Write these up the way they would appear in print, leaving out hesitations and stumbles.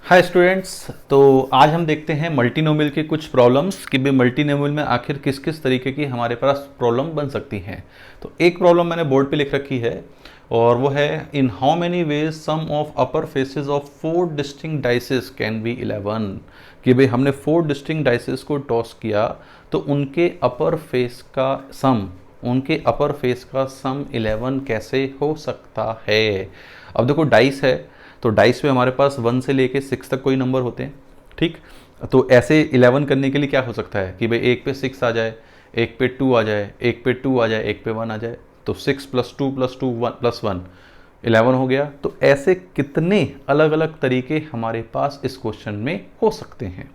Hi students. तो आज हम देखते हैं मल्टीनोमियल के कुछ प्रॉब्लम्स कि भाई मल्टीनोमियल में आखिर किस किस तरीके की हमारे पास प्रॉब्लम बन सकती हैं। तो एक प्रॉब्लम मैंने बोर्ड पे लिख रखी है और वो है in how many ways sum of upper faces of 4 distinct dices can be 11। कि भाई हमने 4 डिस्टिंक्ट डाइसेस को टॉस किया तो उनके अपर फेस का सम 11 कैसे हो सकता है। अब देखो डाइस है तो डाइस में हमारे पास 1 से लेके 6 तक कोई नंबर होते हैं। ठीक, तो ऐसे 11 करने के लिए क्या हो सकता है कि भाई एक पे 6 आ जाए, एक पे 2 आ जाए, एक पे 2 आ जाए, एक पे 1 आ जाए, तो 6 + 2 + 2 + 1 11 हो गया। तो ऐसे कितने अलग अलग तरीके हमारे पास इस क्वेश्चन में हो सकते हैं।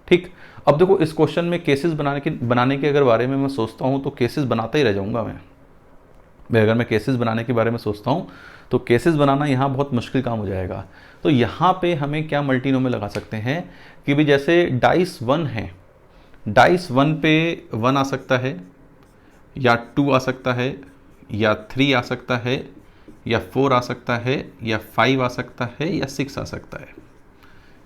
ठीक, अब देखो इस क्वेश्चन में केसेस बनाने के अगर बारे में मैं सोचता हूँ तो केसेस बनाता ही रह जाऊंगा अगर मैं केसेस बनाने के बारे में सोचता हूँ तो केसेस बनाना यहाँ बहुत मुश्किल काम हो जाएगा। तो यहाँ पे हमें क्या मल्टीनोमियल लगा सकते हैं कि भी जैसे डाइस 1 है, डाइस 1 पे 1 आ सकता है या 2 आ सकता है या 3 आ सकता है या 4 आ सकता है या 5 आ सकता है या 6 आ सकता है।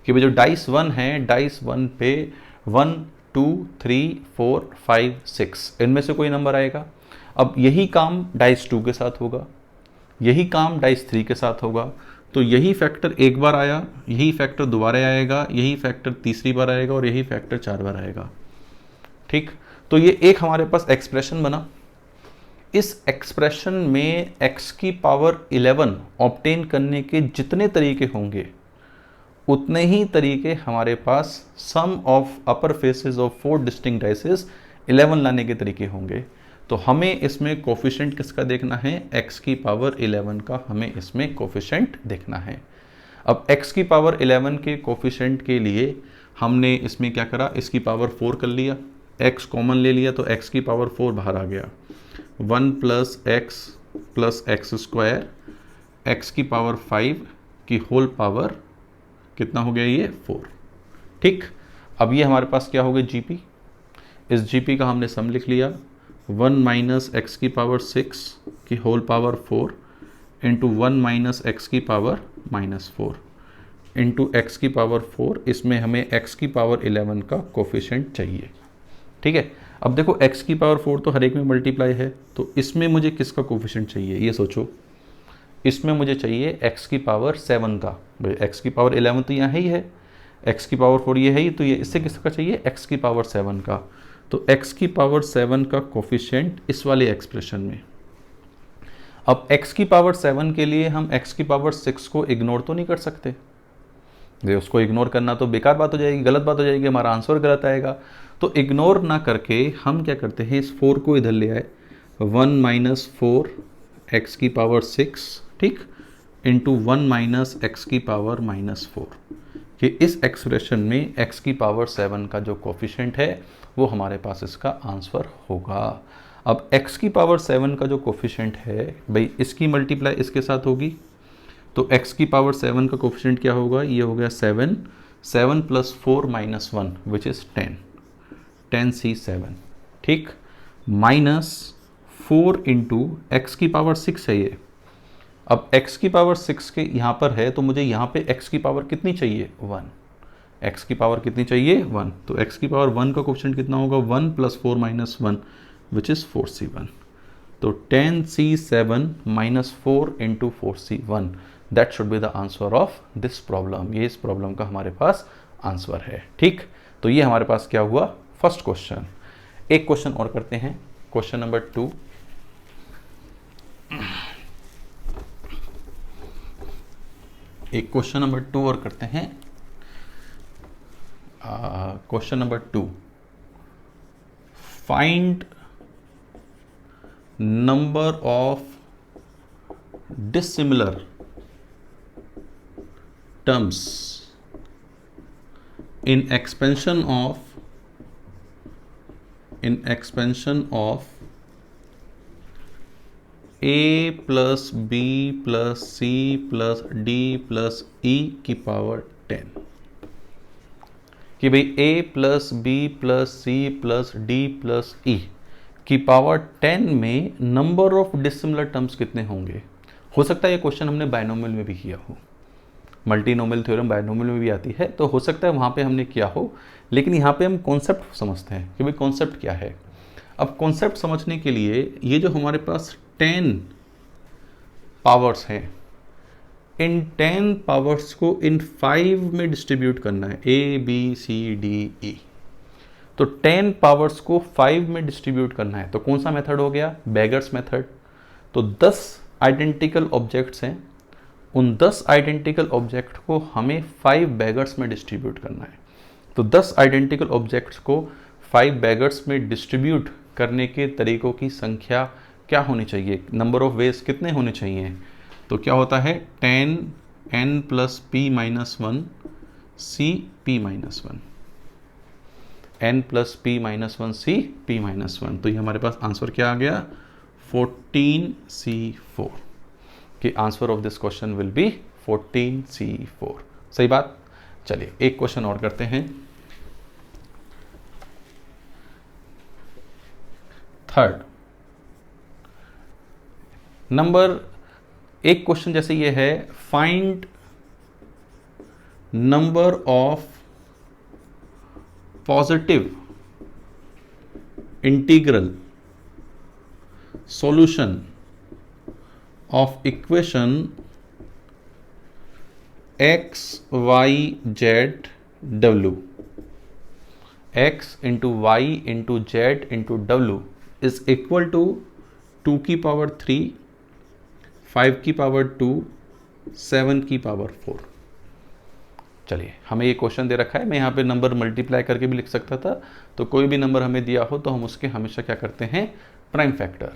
कि भाई जो डाइस 1 है, डाइस 1 पे 1 2 3 4 5 6 इनमें से कोई नंबर आएगा। अब यही काम डाइस 2 के साथ होगा, यही काम डाइस 3 के साथ होगा। तो यही फैक्टर एक बार आया, यही फैक्टर दोबारा आएगा, यही फैक्टर तीसरी बार आएगा और यही फैक्टर 4 बार आएगा। ठीक, तो ये एक हमारे पास एक्सप्रेशन बना। इस एक्सप्रेशन में x की पावर 11 ऑब्टेन करने के जितने तरीके होंगे उतने ही तरीके हमारे पास sum of upper faces of 4 distinct dices 11 लाने के तरीके होंगे। तो हमें इसमें कोफिशिएंट किसका देखना है, x की पावर 11 का हमें इसमें कोफिशिएंट देखना है। अब x की पावर 11 के कोफिशिएंट के लिए हमने इसमें क्या करा, इसकी पावर 4 कर लिया, x कॉमन ले लिया तो x की पावर 4 बाहर आ गया। 1 + x x की पावर 5 की होल पावर कितना हो गया, ये 4। ठीक, अब ये हमारे पास क्या हो गया, जीपी। इस जीपी का हमने सम लिख लिया, 1 - x की पावर 6 की होल पावर 4 इंटू 1 - x की पावर -4 इंटू x की पावर 4। इसमें हमें x की पावर 11 का कोफिशिएंट चाहिए। ठीक है, अब देखो x की पावर 4 तो हर एक में मल्टीप्लाई है, तो इसमें मुझे किसका कोफिशिएंट चाहिए, ये सोचो। इसमें मुझे चाहिए x की पावर 7 का। भाई x की पावर 11 तो यहाँ ही है, x की पावर 4 ये है ही, तो ये इससे किसका चाहिए, x की पावर 7 का। तो x की पावर 7 का कोफिशिएंट इस वाले एक्सप्रेशन में। अब x की पावर 7 के लिए हम x की पावर 6 को इग्नोर तो नहीं कर सकते। उसको इग्नोर करना तो बेकार बात हो जाएगी, गलत बात हो जाएगी, हमारा आंसर गलत आएगा। तो इग्नोर ना करके हम क्या करते हैं, इस 4 को इधर ले आए, 1 - 4 x की पावर 6, ठीक, इंटू 1 - x की पावर -4 कि इस एक्सप्रेशन में x की पावर 7 का जो कोफिशिएंट है वो हमारे पास इसका आंसर होगा। अब x की पावर 7 का जो कोफिशिएंट है भाई इसकी मल्टीप्लाई इसके साथ होगी, तो x की पावर 7 का कोफिशिएंट क्या होगा, ये हो गया 7 + 4 - 1 विच इज़ 10c7। ठीक, -4 इंटू एक्स की पावर 6 है ये। अब x की पावर 6 के यहाँ पर है तो मुझे यहाँ पे x की पावर कितनी चाहिए, 1। x की पावर कितनी चाहिए, 1। तो x की पावर 1 का कोफिशिएंट कितना होगा, 1 + 4 - 1 विच इज़ 4c1। तो 10c7 - 4 into 4c1 that should be the answer of this problem. ये इस प्रॉब्लम का हमारे पास आंसर है। ठीक, तो ये हमारे पास क्या हुआ, फर्स्ट क्वेश्चन। एक क्वेश्चन और करते हैं, क्वेश्चन नंबर 2। एक क्वेश्चन नंबर 2 और करते हैं। Question number 2, find number of dissimilar terms in expansion of a plus b plus c plus d plus e की पावर 10। कि भाई a plus b plus c plus d plus e की power 10 में number of dissimilar terms कितने होंगे। हो सकता है ये क्वेश्चन हमने बायनोमियल में भी किया हो। मल्टीनोमियल थ्योरम बायनोमियल में भी आती है, तो हो सकता है वहाँ पे हमने किया हो, लेकिन यहाँ पे हम कॉन्सेप्ट समझते हैं कि भाई कॉन्सेप्ट क्या है। अब कॉन्सेप्ट समझने के लिए ये जो हमारे पास 10 पावर्स हैं, इन 10 पावर्स को इन 5 में डिस्ट्रीब्यूट करना है, A B C D E। तो 10 पावर्स को 5 में डिस्ट्रीब्यूट करना है, तो कौन सा मेथड हो गया? Beggars method. तो 10 आइडेंटिकल ऑब्जेक्ट्स हैं, उन 10 आइडेंटिकल ऑब्जेक्ट को हमें 5 बेगर्स में डिस्ट्रीब्यूट करना है। तो 10 आइडेंटिकल ऑब्जेक्ट्स को 5 बेगर्स में डिस्ट्रीब्यूट करने के तरीकों की संख्या क्या होनी चाहिए? नंबर ऑफ वेज कितने होने चाहिए? तो क्या होता है 10 n plus p minus 1 c p minus 1, n plus p minus 1 c p minus 1। तो ये हमारे पास आंसर क्या आ गया? 14c4। कि answer of this question will be 14c4। सही बात। चलिए एक क्वेश्चन और करते हैं। थर्ड नंबर, एक क्वेश्चन जैसे ये है, find number of positive integral solution of equation x y z w, x into Y into Z into W is equal to 2 की पावर 3, 5 की पावर 2, 7 की पावर 4। चलिए हमें ये क्वेश्चन दे रखा है, मैं यहाँ पे नंबर मल्टीप्लाई करके भी लिख सकता था, तो कोई भी नंबर हमें दिया हो तो हम उसके हमेशा क्या करते हैं? Prime factor.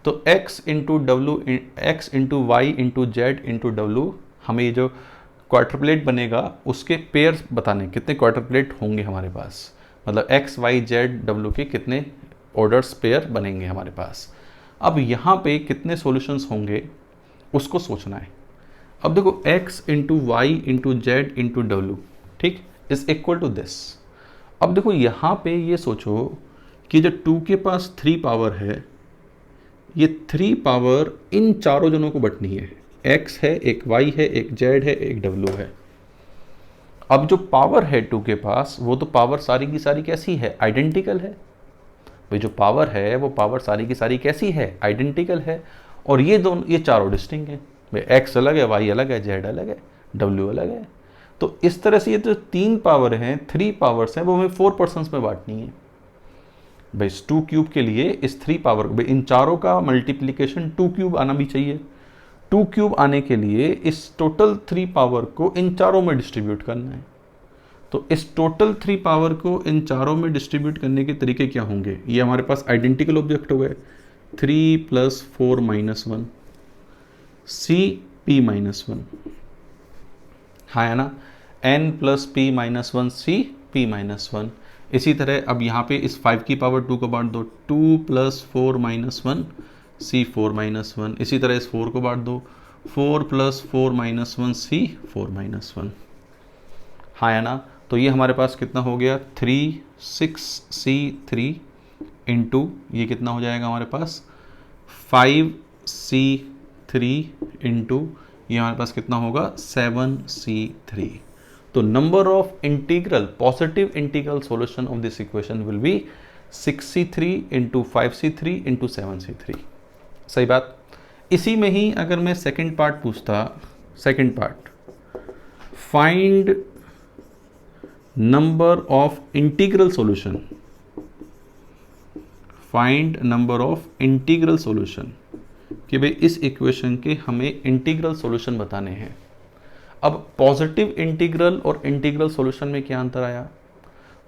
तो x into W, X into Y into Z into W, हमें ये जो क्वाड्रुप्लेट बनेगा उसके पेयर बताने, कितने क्वाड्रुप्लेट होंगे हमारे पास, मतलब x y z w के कितने ऑर्डर्स पेयर बनेंगे हमारे पास। अब यहाँ पे कितने सॉल्यूशंस होंगे उसको सोचना है। अब देखो x into Y into Z into W, ठीक, इज इक्वल टू दिस। अब देखो यहाँ पे ये सोचो कि जो 2 के पास 3 पावर है, ये 3 पावर इन चारों जनों को बंटनी है, x है, एक y है, एक z है, एक w है। अब जो पावर है 2 के पास, वो तो पावर सारी की सारी कैसी है? आइडेंटिकल है। भाई जो पावर है वो पावर सारी की सारी कैसी है? आइडेंटिकल है। और ये दोनों, ये चारों डिस्टिंक्ट हैं, भाई x अलग है, y अलग है, z अलग है, w अलग है। तो इस तरह से ये जो 3 पावर हैं, 3 पावर्स हैं, वो हमें 4 पर्सन्स में बांटनी है। भाई इस 2 क्यूब के लिए इस 3 पावर, भाई इन चारों का मल्टीप्लीकेशन 2 क्यूब आना भी चाहिए। 2 क्यूब आने के लिए इस टोटल 3 पावर को इन चारों में डिस्ट्रीब्यूट करना है। तो इस टोटल 3 पावर को इन चारों में डिस्ट्रीब्यूट करने के तरीके क्या होंगे? ये हमारे पास आइडेंटिकल ऑब्जेक्ट हो गए, 3 + 4 - 1 c p - 1, हाँ है ना, n + p - 1 c p - 1। इसी तरह अब यहाँ पे इस 5 की पावर 2 को बांट दो, 2 + 4 - 1 c 4 - 1। इसी तरह इस 4 को बांट दो, 4 + 4 - 1 c 4 - 1, हाँ है ना। तो ये हमारे पास कितना हो गया? 3 6 c 3 इंटू ये कितना हो जाएगा हमारे पास? 5 c 3 इंटू ये हमारे पास कितना होगा? 7 c 3। तो number of integral, positive integral solution of this equation will be 6c3 into 5c3 into 7c3। सही बात। इसी में ही अगर मैं सेकंड पार्ट पूछता, second part, find number of integral solution, find number of integral solution, कि भाई इस इक्वेशन के हमें इंटीग्रल सॉल्यूशन बताने हैं। अब पॉजिटिव इंटीग्रल और इंटीग्रल सॉल्यूशन में क्या अंतर आया?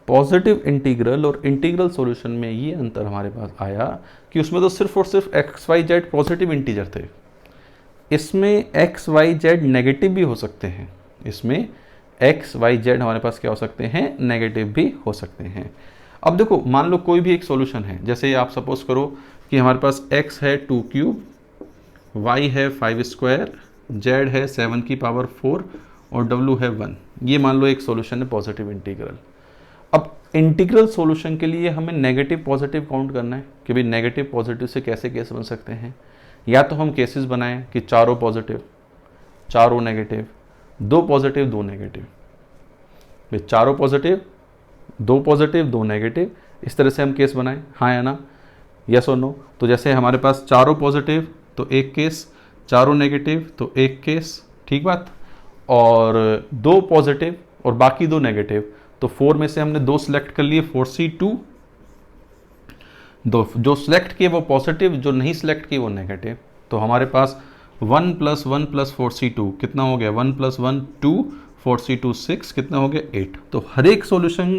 पॉजिटिव इंटीग्रल और इंटीग्रल सॉल्यूशन में ये अंतर हमारे पास आया कि उसमें तो सिर्फ और सिर्फ x y z positive integer थे, इसमें x y z नेगेटिव भी हो सकते हैं, इसमें x y z हमारे पास क्या हो सकते हैं? नेगेटिव भी हो सकते हैं। अब देखो मान लो कोई भी एक सॉल्यूशन है, जैसे आप सपोज करो कि हमारे पास x है 2 क्यूब, y है 5 स्क्वायर, z है 7 की पावर 4 और w है 1। ये मान लो एक सॉल्यूशन है पॉजिटिव इंटीग्रल। अब इंटीग्रल सॉल्यूशन के लिए हमें नेगेटिव पॉजिटिव काउंट करना है कि भाई नेगेटिव पॉजिटिव से कैसे केस बन सकते हैं। या तो हम केसेस बनाएं कि चारों पॉजिटिव, चारों नेगेटिव, 2 पॉजिटिव 2 नेगेटिव, भाई चारों पॉजिटिव 2 पॉजिटिव 2 नेगेटिव, इस तरह से हम केस बनाएं, हाँ या ना, यस और नो। तो जैसे हमारे पास चारों पॉजिटिव तो एक केस, चारों नेगेटिव तो एक केस, ठीक बात, और 2 पॉजिटिव और बाकी 2 नेगेटिव, तो 4 में से हमने 2 सिलेक्ट कर लिए 4C2, दो जो सिलेक्ट किए वो पॉजिटिव, जो नहीं सिलेक्ट किए वो नेगेटिव। तो हमारे पास 1 + 1 + 4C2 कितना हो गया, 1 + 1 2, 4C2 6, कितना हो गया 8। तो हर एक सॉल्यूशन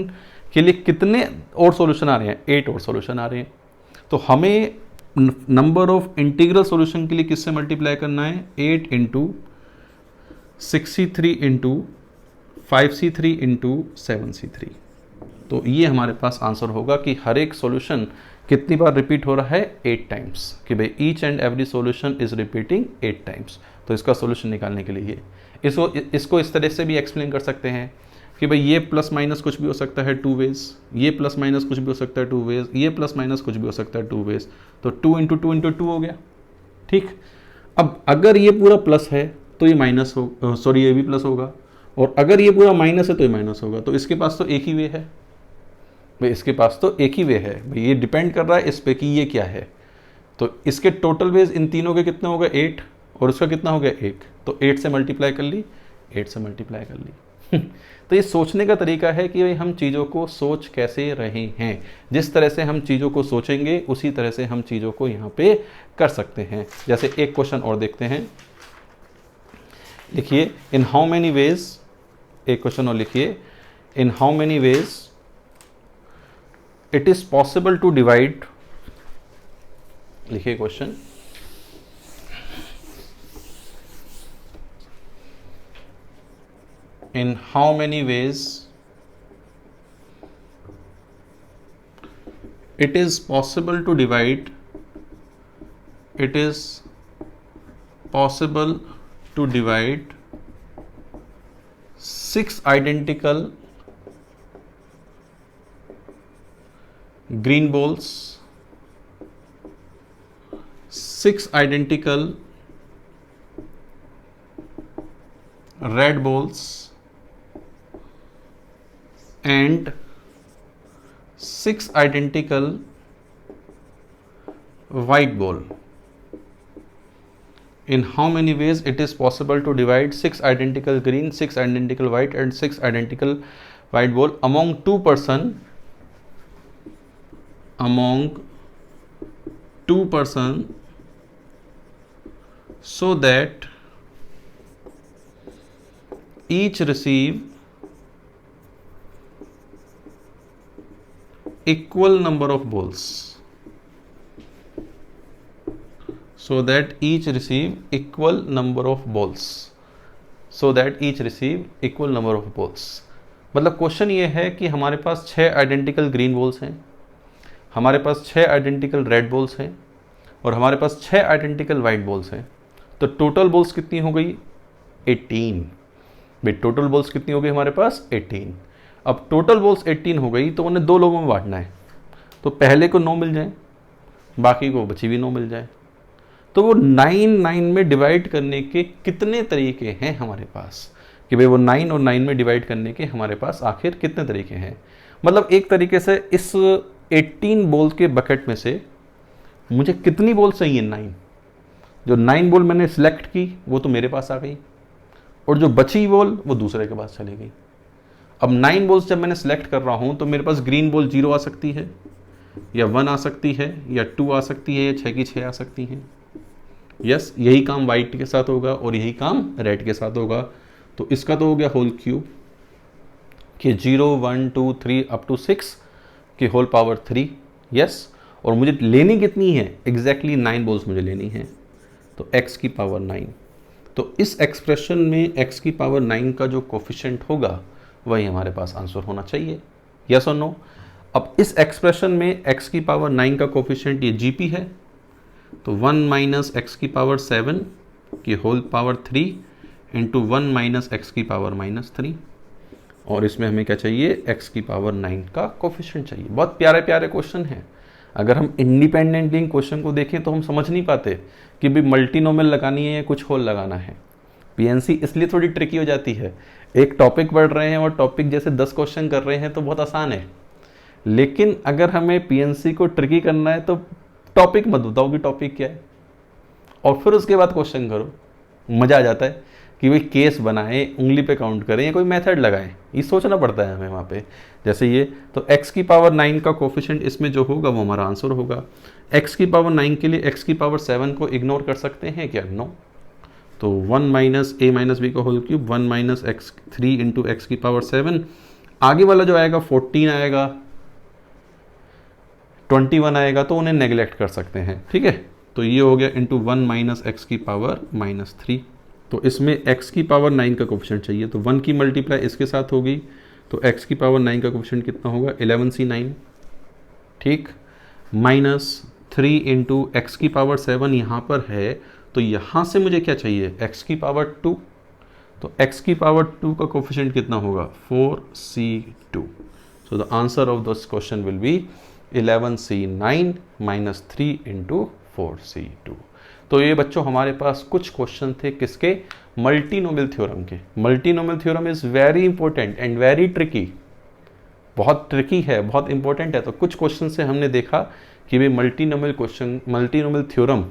के लिए कितने और सॉल्यूशन आ रहे हैं, 8 और सॉल्यूशन आ रहे हैं। तो हमें नंबर ऑफ इंटीग्रल सॉल्यूशन के लिए किससे मल्टीप्लाई करना है, 8 × 6C3 × 5C3 × 7C3। तो ये हमारे पास आंसर होगा कि हर एक सॉल्यूशन कितनी बार रिपीट हो रहा है, 8 टाइम्स, कि भाई each and every solution is repeating 8 times. तो इसका सॉल्यूशन निकालने के लिए इसको इस तरह से भी एक्सप्लेन कर सकते हैं कि भाई ये प्लस माइनस कुछ भी हो सकता है 2 वेज, ये प्लस माइनस कुछ भी हो सकता है 2 वेज, ये प्लस माइनस कुछ भी हो सकता है 2 वेज, तो 2 × 2 × 2 हो गया, ठीक। अब अगर ये पूरा प्लस है तो ये माइनस हो, सॉरी ये भी प्लस होगा, और अगर ये पूरा माइनस है तो ये माइनस होगा। तो इसके पास तो एक ही वे है भाई, इसके पास तो एक ही वे है भाई, ये डिपेंड कर रहा है इस पे कि ये क्या है। तो इसके टोटल वेज इन तीनों के कितने हो गए 8, और उसका कितना हो गया 1, तो 8 से मल्टीप्लाई कर ली, 8 से मल्टीप्लाई कर ली। तो ये सोचने का तरीका है कि भाई हम चीज़ों को सोच कैसे रहे हैं, जिस तरह से हम चीज़ों को सोचेंगे उसी तरह से हम चीज़ों को यहाँ पे कर सकते हैं। जैसे एक क्वेश्चन और देखते हैं, लिखिए इन हाउ मेनी वेज, एक क्वेश्चन और लिखिए, in how many ways it is possible to divide, लिखिए question, in how many ways it is possible to divide, it is possible to divide 6 identical green balls, 6 identical red balls and 6 identical white ball. In how many ways it is possible to divide 6 identical green, 6 identical white and 6 identical white ball among 2 person, so that each receive equal number of balls, so that each receive equal number of balls, so that each receive equal number of balls। मतलब question ये है कि हमारे पास 6 identical green balls हैं, हमारे पास 6 identical red balls हैं और हमारे पास 6 आइडेंटिकल वाइट बॉल्स हैं। तो टोटल बॉल्स कितनी हो गई 18 भाई, टोटल बॉल्स कितनी हो गई हमारे पास 18। अब टोटल बॉल्स 18 हो गई तो उन्हें 2 लोगों में बांटना है, तो पहले को 9 मिल जाए, बाकी को बची भी 9 मिल जाए। तो वो 9 में डिवाइड करने के कितने तरीके हैं हमारे पास, कि भाई वो 9 और 9 में डिवाइड करने के हमारे पास आखिर कितने तरीके हैं। मतलब एक तरीके से इस 18 बॉल के बकेट में से मुझे कितनी बॉल चाहिए 9, जो 9 बॉल मैंने सिलेक्ट की वो तो मेरे पास आ गई, और जो बची बॉल वो दूसरे के पास चली गई। अब 9 बॉल्स जब मैंने सेलेक्ट कर रहा हूं तो मेरे पास ग्रीन बॉल 0 आ सकती है, या 1 आ सकती है, या 2 आ सकती है, या 6 की 6 आ सकती हैं। यस, यही काम वाइट के साथ होगा और यही काम रेड के साथ होगा। तो इसका तो हो गया होल क्यूब कि 0 1 2 3 अप टू 6 की होल पावर 3। यस, और मुझे लेनी कितनी है एग्जैक्टली 9 बॉल्स मुझे लेनी है, तो x की पावर 9। तो इस एक्सप्रेशन में x की पावर 9 का जो कोफिशिएंट होगा वही हमारे पास आंसर होना चाहिए, यस और नो। अब इस एक्सप्रेशन में x की पावर 9 का कोफिशिएंट ये GP है, तो 1 - x की पावर 7 की होल पावर 3 इंटू 1 - x की पावर -3, और इसमें हमें क्या चाहिए x की पावर 9 का कोफिशिएंट चाहिए। बहुत प्यारे प्यारे क्वेश्चन हैं। अगर हम इंडिपेंडेंटली क्वेश्चन को देखें तो हम समझ नहीं पाते कि भी मल्टीनोमियल लगानी है या कुछ होल लगाना है। पीएनसी इसलिए थोड़ी ट्रिकी हो जाती है, एक टॉपिक पढ़ रहे हैं और टॉपिक जैसे 10 क्वेश्चन कर रहे हैं तो बहुत आसान है, लेकिन अगर हमें पीएनसी को ट्रिकी करना है तो टॉपिक मत बताओ कि टॉपिक क्या है, और फिर उसके बाद क्वेश्चन करो। मज़ा आ जाता है कि भाई केस बनाएं, उंगली पे काउंट करें या कोई मेथड लगाएं, ये सोचना पड़ता है हमें वहाँ पे। जैसे ये तो x की पावर 9 का कोफिशिएंट इसमें जो होगा वो हमारा आंसर होगा। x की पावर 9 के लिए x की पावर 7 को इग्नोर कर सकते हैं क्या? नो। तो 1 माइनस a माइनस बी का whole cube 1 minus X 3 into X की पावर 7, आगे वाला जो आएगा 14 आएगा, 21 आएगा, तो उन्हें नेगलेक्ट कर सकते हैं, ठीक है। तो ये हो गया इंटू 1 माइनस एक्स की पावर माइनस 3। तो इसमें x की पावर 9 का कोफिशिएंट चाहिए, तो 1 की मल्टीप्लाई इसके साथ होगी, तो x की पावर 9 का कोफिशिएंट कितना होगा? 11c9, ठीक, माइनस 3 इंटू एक्स की पावर 7 यहाँ पर है, तो यहाँ से मुझे क्या चाहिए? x की पावर 2, तो x की पावर 2 का कोफिशिएंट कितना होगा? 4c2। So the answer of this question will be 11c9 minus 3 into 4c2। तो ये बच्चों हमारे पास कुछ क्वेश्चन थे किसके? मल्टीनोमियल थ्योरम के। Multinomial theorem is very important and very tricky, बहुत ट्रिकी है, बहुत इंपॉर्टेंट है। तो कुछ क्वेश्चन से हमने देखा कि भाई मल्टीनोमियल क्वेश्चन, मल्टीनोमियल थ्योरम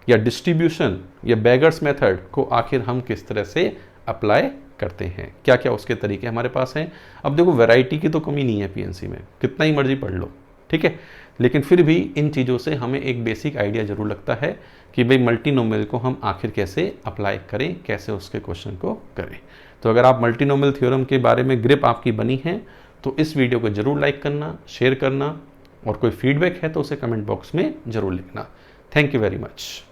या डिस्ट्रीब्यूशन या बेगर्स मेथड को आखिर हम किस तरह से अप्लाई करते हैं, क्या क्या उसके तरीके हमारे पास हैं। अब देखो वैरायटी की तो कमी नहीं है पीएनसी में, कितना ही मर्जी पढ़ लो, ठीक है, लेकिन फिर भी इन चीज़ों से हमें एक बेसिक आइडिया जरूर लगता है कि भाई मल्टीनोमियल को हम आखिर कैसे अप्लाई करें, कैसे उसके क्वेश्चन को करें। तो अगर आप मल्टीनोमियल थ्योरम के बारे में ग्रिप आपकी बनी है तो इस वीडियो को जरूर लाइक करना, शेयर करना, और कोई फीडबैक है तो उसे कमेंट बॉक्स में जरूर लिखना। Thank you very much.